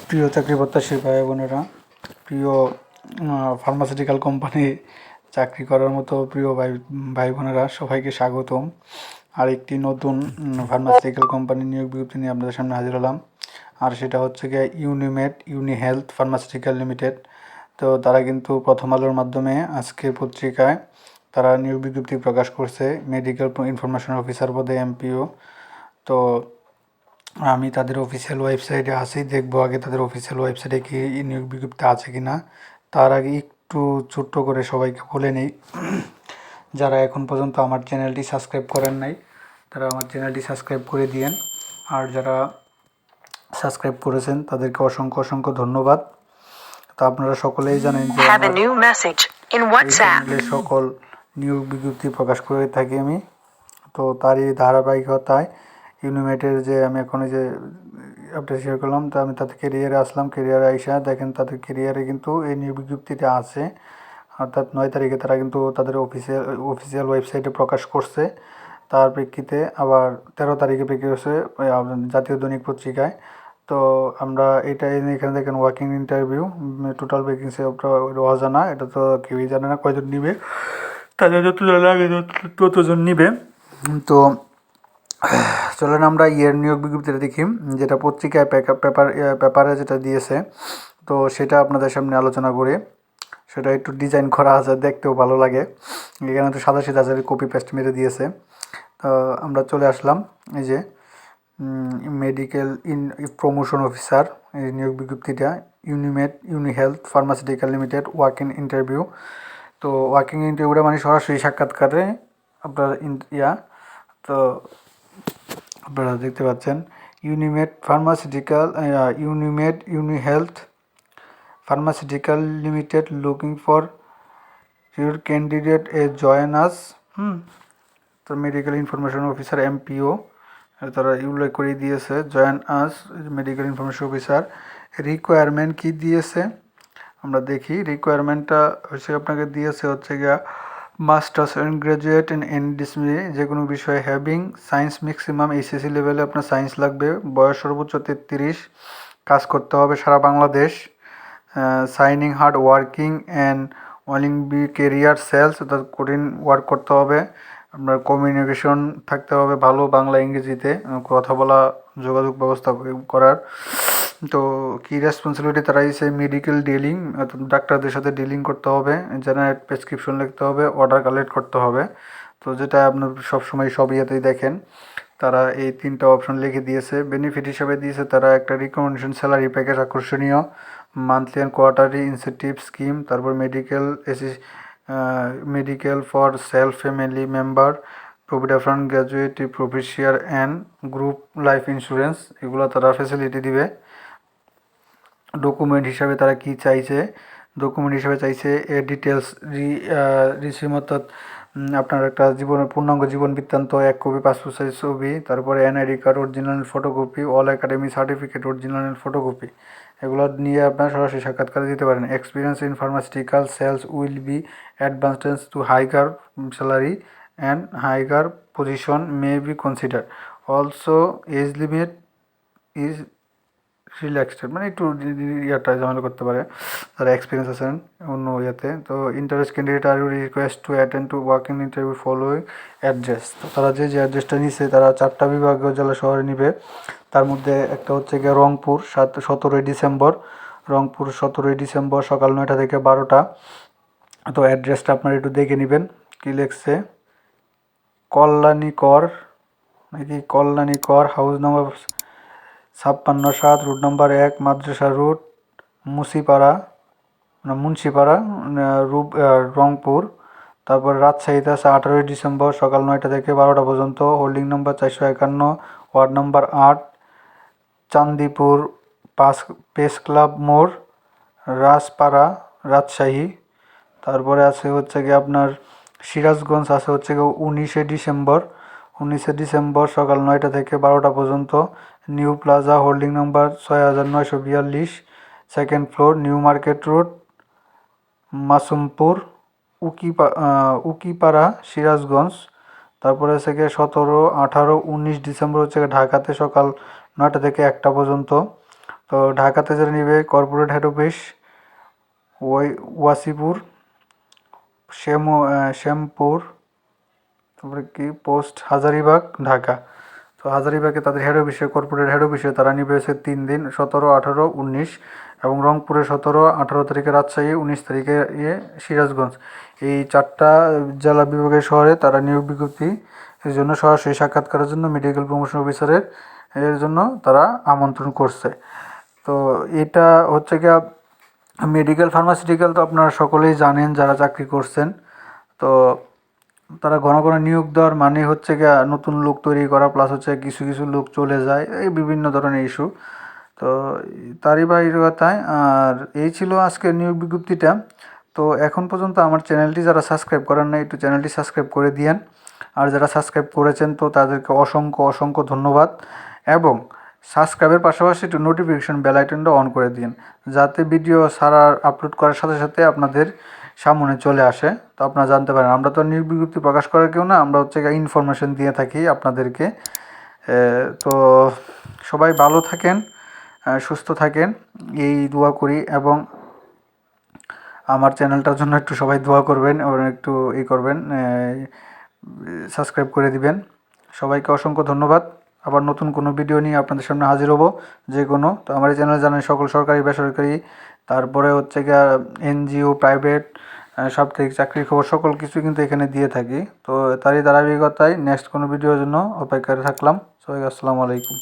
প্রিয় চাকরি প্রত্যাশী ভাই বোনেরা, প্রিয় ফার্মাসিউটিক্যাল কোম্পানি চাকরি করার মতো প্রিয় ভাই ভাই বোনেরা, সবাইকে স্বাগতম। আর একটি নতুন ফার্মাসিউটিক্যাল কোম্পানির নিয়োগ বিজ্ঞপ্তি নিয়ে আপনাদের সামনে হাজির হলাম। আর সেটা হচ্ছে গিয়ে ইউনি হেলথ ফার্মাসিউটিক্যাল লিমিটেড। তো তারা কিন্তু প্রথম আলোর মাধ্যমে আজকের পত্রিকায় তারা নিয়োগ বিজ্ঞপ্তি প্রকাশ করছে মেডিকেল ইনফরমেশন অফিসার পদে এমপিও। তো আমি তাদের অফিসিয়াল ওয়েবসাইটে আসি, দেখবো আগে তাদের অফিসিয়াল ওয়েবসাইটে কি নিয়োগ বিজ্ঞপ্তি আছে কি না। তার আগে একটু ছোট্ট করে সবাইকে বলে নেই, যারা এখন পর্যন্ত আমার চ্যানেলটি সাবস্ক্রাইব করেন নাই তারা আমার চ্যানেলটি সাবস্ক্রাইব করে দিয়েন। আর যারা সাবস্ক্রাইব করেছেন তাদেরকে অসংখ্য অসংখ্য ধন্যবাদ। তো আপনারা সকলেই জানেন যে চ্যানেলে সকল নিয়োগ বিজ্ঞপ্তি প্রকাশ করে থাকি আমি। তো তারই ধারাবাহিকতায় ইউনিমেটের যে আমি এখন যে আপডেট শেয়ার করলাম, তো আমি তাদের কেরিয়ারে আসলাম। কেরিয়ারে আইসা দেখেন তাদের কেরিয়ারে কিন্তু এই নিয়োগ বিজ্ঞপ্তিটা আছে, অর্থাৎ 9 তারিখে তারা কিন্তু তাদের অফিসিয়াল ওয়েবসাইটে প্রকাশ করছে। তার প্রেক্ষিতে আবার 13 তারিখে বিক্রি হচ্ছে জাতীয় দৈনিক পত্রিকায়। তো আমরা এখানে দেখেন ওয়ার্কিং ইন্টারভিউ, টোটাল ভ্যাকেন্সি অজানা, এটা তো কেউই জানে না কয়জন নিবে, তাদের যতজন লাগে ততজন নিবে। তো চলেন আমরা নিয়োগ বিজ্ঞপ্তিটা দেখি, যেটা পত্রিকায় পেপারে যেটা দিয়েছে। তো সেটা আপনাদের সামনে আলোচনা করে, সেটা একটু ডিজাইন করা আছে, দেখতেও ভালো লাগে। এখানে তো সাদা সিধা কপি পেস্ট মেরে দিয়েছে। তো আমরা চলে আসলাম এই যে মেডিকেল প্রমোশন অফিসার এই নিয়োগ বিজ্ঞপ্তিটা, ইউনি হেলথ ফার্মাসিউটিক্যাল লিমিটেড ওয়ার্কিং ইন্টারভিউ। তো ওয়ার্কিং ইন্টারভিউটা মানে সরাসরি সাক্ষাৎকারে আপনার তো আপনারা দেখতে পাচ্ছেন Uni health pharmaceutical limited looking for your candidate join us. তো মেডিকেল ইনফরমেশন অফিসার এমপিও তারা উল্লেখ করে দিয়েছে, join us medical information officer. Requirement কি দিয়েছে আমরা দেখি। রিকোয়ারমেন্টটা হচ্ছে আপনাকে দিয়েছে হচ্ছে গিয়া masters and graduate in any discipline, যে কোনো বিষয়ে হ্যাভিং সায়েন্স ম্যাক্সিমাম এইচএসসি লেভেলে আপনার সায়েন্স লাগবে, বয়স সর্বোচ্চ 33, কাজ করতে হবে সারা Bangladesh, shining hard working and willing be career sales, অর্থাৎ কঠিন ওয়ার্ক করতে হবে, আপনার কমিউনিকেশন থাকতে হবে ভালো, বাংলা ইংরেজিতে কথা বলা, যোগাযোগ ব্যবস্থা করার। তো কি রেসপন্সিবিলিটি তারা এসে মেডিকেল ডিলিং, ডাক্তারদের সাথে ডিলিং করতে হবে, জেনারেট প্রেসক্রিপশন লিখতে হবে, অর্ডার কালেক্ট করতে হবে। তো যেটা আপনার সবসময় সব ইয়েতেই দেখেন, তারা এই 3টা অপশন লিখে দিয়েছে। বেনিফিট হিসাবে দিয়েছে তারা একটা রিকমেন্ডেশন স্যালারি প্যাকেজ আকর্ষণীয়, monthly and quarterly incentive scheme, তারপর medical for self family member, provident fund, gratuity প্রফেসিয়ার অ্যান্ড গ্রুপ লাইফ ইন্স্যুরেন্স, এগুলো তারা ফ্যাসিলিটি দিবে। ডকুমেন্ট হিসাবে তারা কি চাইছে, ডকুমেন্ট হিসাবে চাইছে ডিটেলস রিসিম, অর্থাৎ আপনার একটা পূর্ণাঙ্গ জীবন বৃত্তান্ত, 1 কপি পাসপোর্ট সাইজ ছবি, তারপরে NID card original photocopy, all academy certificate original photocopy, এগুলো নিয়ে আপনার সরাসরি সাক্ষাৎকারে দিতে পারেন। Experience in pharmaceutical sales will be advantage to higher salary and higher position may be consider, also age limit is relaxed, মানে একটু ঝামেলা করতে পারে যারা এক্সপিরিয়েন্স আছেন অন্য ইয়েতে। তো ইন্টারেস্ট ক্যান্ডিডেট আর request to attend to working interview following address. তো তারা যে অ্যাড্রেসটা নিছে, তারা 4টা বিভাগীয় জেলা শহরে নিবে। তার মধ্যে একটা হচ্ছে গিয়ে রংপুর, 17ই ডিসেম্বর, রংপুর 17ই ডিসেম্বর সকাল 9টা থেকে 12টা। তো অ্যাড্রেসটা আপনারা একটু দেখে নেবেন কী লিখছে, কল্যাণীকর হাউস নাম্বার 56-7, রুট নাম্বার 1, মাদ্রাসা রোড, মুন্সিপাড়া, রংপুর। তারপর রাজশাহীতে আছে 18ই ডিসেম্বর সকাল 9টা থেকে 12টা পর্যন্ত, holding number 451, ward number 8, Chandipur press club মোড়, রাজপাড়া, রাজশাহী। তারপরে আছে হচ্ছে গিয়ে আপনার সিরাজগঞ্জ আছে হচ্ছে গিয়ে 19শে ডিসেম্বর সকাল 9টা থেকে 12টা পর্যন্ত, new plaza, holding number 6942, 2nd floor, new market road, Masumpur, Ukilpara, Sirajganj. তারপরে হচ্ছে গিয়ে 17, 18, 19 ডিসেম্বর হচ্ছে ঢাকাতে সকাল 9টা থেকে 1টা পর্যন্ত, তো ঢাকাতে যারা নিবে corporate head office Wasseypur, Shyampur, তারপরে কি পোস্ট হাজারিবাগ, ঢাকা। তো হাজারিবাগে তাদের হেড অফিসে, কর্পোরেট হেড অফিসে তারা নিবে হচ্ছে 3 দিন, 17, 18, 19, এবং রংপুরে 17, 18 তারিখে রাজশাহী, 19 তারিখে সিরাজগঞ্জ। এই 4টা জেলা বিভাগের শহরে তারা নিয়োগ বিজ্ঞপ্তি এর জন্য সরাসরি সাক্ষাৎকারের জন্য মেডিকেল প্রমোশন অফিসারের এর জন্য তারা আমন্ত্রণ করছে। তো এটা হচ্ছে গিয়া মেডিকেল ফার্মাসিউটিক্যাল, তো আপনারা সকলেই জানেন যারা চাকরি করছেন। তো তারা ঘন ঘন নিয়োগ দেওয়ার মানে হচ্ছে গিয়া নতুন লোক তৈরি করা, প্লাস হচ্ছে কিছু কিছু লোক চলে যায়, এই বিভিন্ন ধরনের ইস্যু। তো তারই বাহিরতায় আর এই ছিল আজকের নিয়োগ বিজ্ঞপ্তিটা। তো এখন পর্যন্ত আমার চ্যানেলটি যারা সাবস্ক্রাইব করেন না, একটু চ্যানেলটি সাবস্ক্রাইব করে দিয়েন। আর যারা সাবস্ক্রাইব করেছেন তো তাদেরকে অসংখ্য অসংখ্য ধন্যবাদ। এবং সাবস্ক্রাইবের পাশাপাশি একটু নোটিফিকেশন বেল আইকনটা অন করে দিন, যাতে ভিডিও ছাড়ার আপলোড করার সাথে সাথে আপনাদের সামনে চলে আসে, তো আপনারা জানতে পারেন। আমরা তো নিয়োগ বিজ্ঞপ্তি প্রকাশ করার কেউ না, আমরা হচ্ছে ইনফরমেশন দিয়ে থাকি আপনাদেরকে। তো সবাই ভালো থাকেন, সুস্থ থাকেন, এই দোয়া করি। এবং আমার চ্যানেলটার জন্য একটু সবাই দোয়া করবেন এবং একটু করবেন, সাবস্ক্রাইব করে দিবেন। সবাইকে অসংখ্য ধন্যবাদ। আবার নতুন কোনো ভিডিও নিয়ে আপনাদের সামনে হাজির হব, যে কোনো। তো আমার এই চ্যানেলে জানেন সকল সরকারি, বেসরকারি, তারপরে হচ্ছে গিয়া এনজিও, প্রাইভেট, সাপ্তাহিক চাকরির খবর সকল কিছু কিন্তু এখানে দিয়ে থাকি। তো তারই ধারাবাহিকতায় নেক্সট কোনো ভিডিওর জন্য অপেক্ষায় থাকলাম। সবাইকে আসসালামু আলাইকুম।